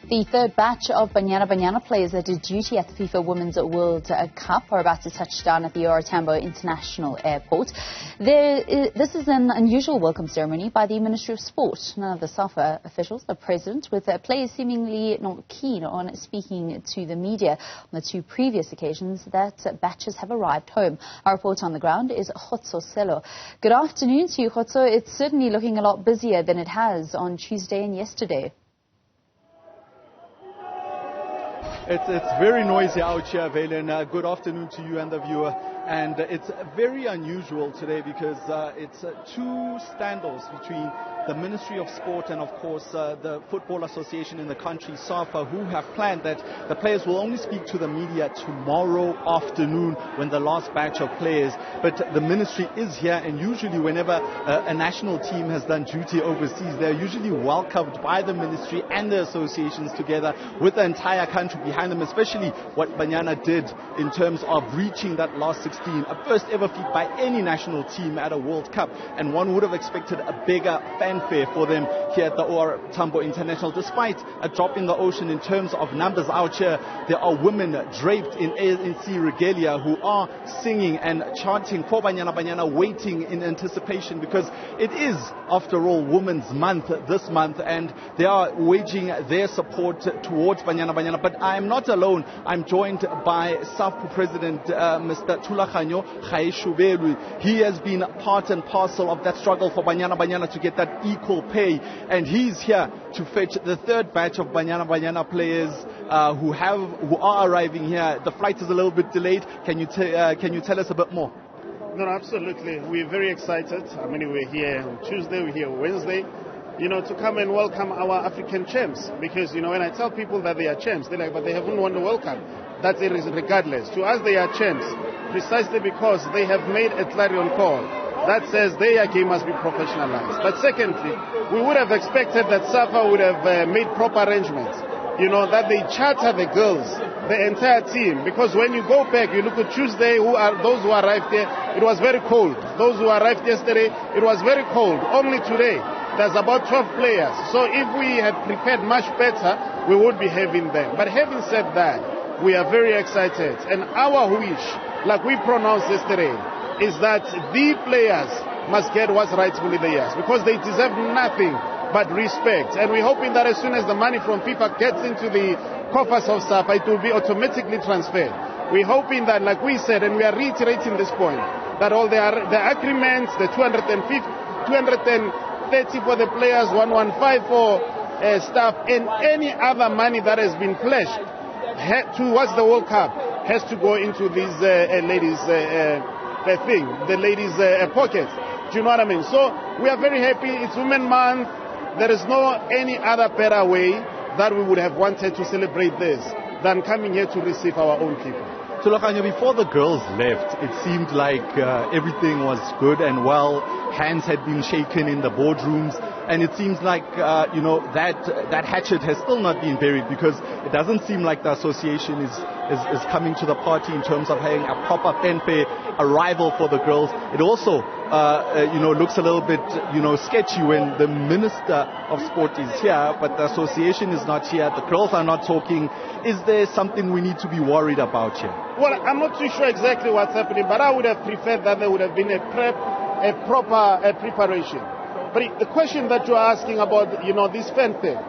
The third batch of Banyana Banyana players that did duty at the FIFA Women's World Cup are about to touch down at the OR Tambo International Airport. This is an unusual welcome ceremony by the Ministry of Sport. None of the Safa officials are present, with players seemingly not keen on speaking to the media on the two previous occasions that batches have arrived home. Our reporter on the ground is Khotso Sello. Good afternoon to you, Khotso. It's certainly looking a lot busier than it has on Tuesday and yesterday. It's very noisy out here, Valen. Good afternoon to you and the viewer. And it's very unusual today because it's two standoffs between the Ministry of Sport and, of course, the Football Association in the country, Safa, who have planned that the players will only speak to the media tomorrow afternoon when the last batch of players. But the ministry is here, and usually whenever a national team has done duty overseas, they're usually welcomed by the ministry and the associations together with the entire country behind them, especially what Banyana did in terms of reaching that last 16, a first ever feat by any national team at a World Cup, and one would have expected a bigger fanfare for them here at the OR Tambo International. Despite a drop in the ocean in terms of numbers out here, there are women draped in ANC regalia who are singing and chanting for Banyana Banyana, waiting in anticipation, because it is, after all, Women's Month this month, and they are waging their support towards Banyana Banyana. But I am not alone. I'm joined by Safa President Mr. He has been part and parcel of that struggle for Banyana Banyana to get that equal pay, and he's here to fetch the third batch of Banyana Banyana players who are arriving here. The flight is a little bit delayed. Can you tell us a bit more? No, absolutely. We're very excited. I mean, we're here on Tuesday, we're here Wednesday, to come and welcome our African champs. Because, when I tell people that they are champs, they're like, but they haven't won the World Cup. That's it, regardless. To us, they are champs, precisely because they have made a clarion call that says their game must be professionalized. But secondly, we would have expected that Safa would have made proper arrangements, that they charter the girls, the entire team. Because when you go back, you look at Tuesday, those who arrived there, it was very cold. Those who arrived yesterday, it was very cold. Only today, there's about 12 players. So if we had prepared much better, we would be having them. But having said that, we are very excited. And our wish, like we pronounced yesterday, is that the players must get what's rightfully theirs, because they deserve nothing but respect. And we're hoping that as soon as the money from FIFA gets into the coffers of Safa, it will be automatically transferred. We're hoping that, like we said, and we are reiterating this point, that all the agreements, the 230 for the players, 115 for staff, and any other money that has been pledged towards the World Cup has to go into these ladies' the ladies' pockets. Do you know what I mean? So we are very happy. It's Women's Month. There is no any other better way that we would have wanted to celebrate this than coming here to receive our own people. So, before the girls left, it seemed like everything was good and well. Hands had been shaken in the boardrooms, and it seems like that hatchet has still not been buried, because it doesn't seem like the association is coming to the party in terms of having a proper fanfare arrival for the girls. It also looks a little bit sketchy when the Minister of Sport is here, but the association is not here. The girls are not talking. Is there something we need to be worried about here? Well, I'm not too sure exactly what's happening, but I would have preferred that there would have been a proper preparation. But the question that you're asking about, this fanfare,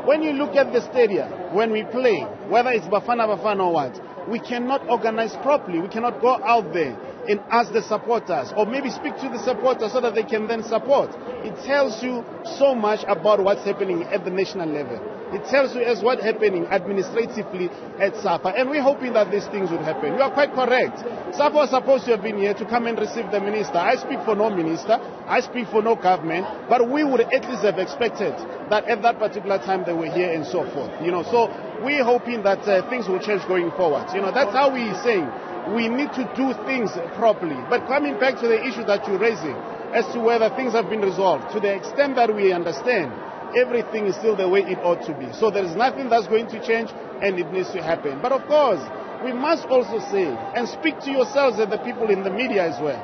when you look at the stadium, when we play, whether it's Bafana or what, we cannot organize properly. We cannot go out there and ask the supporters, or maybe speak to the supporters so that they can then support. It tells you so much about what's happening at the national level. It tells you as what's happening administratively at Safa. And we're hoping that these things would happen. You are quite correct. Safa was supposed to have been here to come and receive the minister. I speak for no minister. I speak for no government. But we would at least have expected that at that particular time they were here and so forth. So we're hoping that things will change going forward. That's how we're saying we need to do things properly. But coming back to the issue that you're raising as to whether things have been resolved, to the extent that we understand, everything is still the way it ought to be. So there is nothing that's going to change, and it needs to happen. But of course, we must also say and speak to yourselves and the people in the media as well.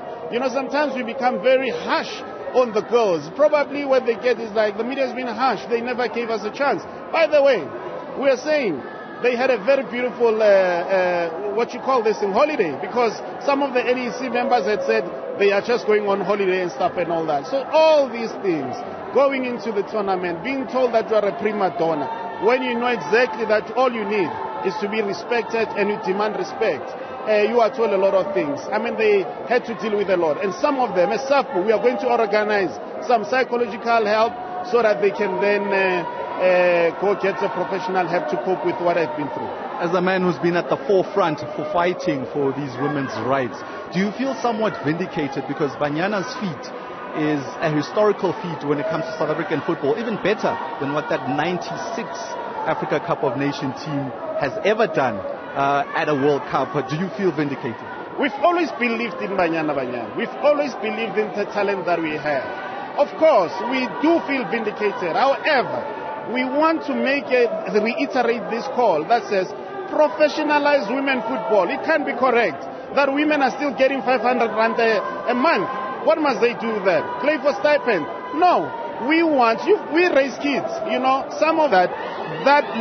Sometimes we become very harsh on the girls. Probably what they get is like, the media has been harsh. They never gave us a chance. By the way, We are saying they had a very beautiful, what you call this thing, holiday, because some of the NEC members had said they are just going on holiday and stuff and all that. So all these things, going into the tournament, being told that you are a prima donna, when you know exactly that all you need is to be respected and you demand respect, you are told a lot of things. I mean, they had to deal with a lot. And some of them, as Safa, we are going to organize some psychological help so that they can then go get the professional help to cope with what I've been through. As a man who's been at the forefront for fighting for these women's rights, do you feel somewhat vindicated because Banyana's feat is a historical feat when it comes to South African football, even better than what that 96 Africa Cup of Nations team has ever done at a World Cup? Do you feel vindicated? We've always believed in Banyana Banyana. We've always believed in the talent that we have. Of course, we do feel vindicated. However, we want to reiterate this call that says professionalize women football. It can't be correct that women are still getting 500 rand a month. What must they do then? Play for stipend? No. We raise kids, some of that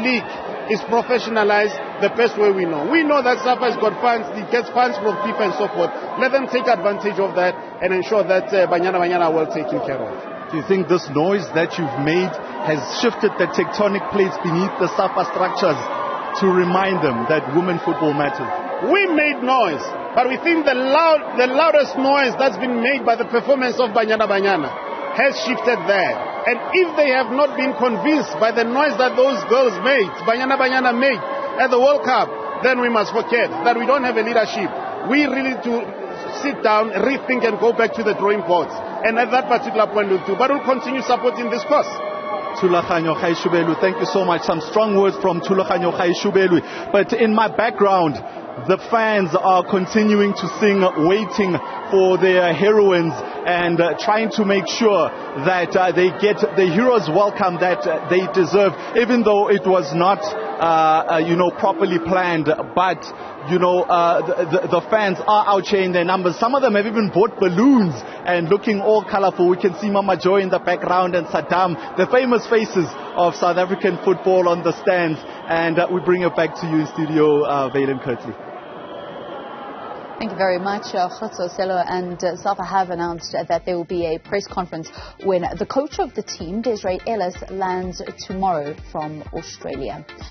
league is professionalized the best way we know. We know that Safa has got funds, it gets funds from FIFA and so forth. Let them take advantage of that and ensure that Banyana Banyana are well taken care of. Do you think this noise that you've made has shifted the tectonic plates beneath the Safa structures to remind them that women football matters? We made noise, but we think the loudest noise that's been made by the performance of Banyana Banyana has shifted there. And if they have not been convinced by the noise that those girls made, Banyana Banyana made at the World Cup, then we must forget that we don't have a leadership. We really need to sit down, rethink and go back to the drawing boards. And at that particular point we'll do. But we'll continue supporting this cause. Thulaganyo Gaishubelu, thank you so much. Some strong words from Thulaganyo Gaishubelu. But in my background, the fans are continuing to sing, waiting for their heroines and trying to make sure that they get the heroes welcome that they deserve, even though it was not, properly planned. But, the fans are out here in their numbers. Some of them have even bought balloons and looking all colorful. We can see Mama Joy in the background and Saddam, the famous faces of South African football on the stands. And we bring it back to you in studio, Valen Kirtley. Thank you very much, Khotso Sello and Safa have announced that there will be a press conference when the coach of the team, Desiree Ellis, lands tomorrow from Australia.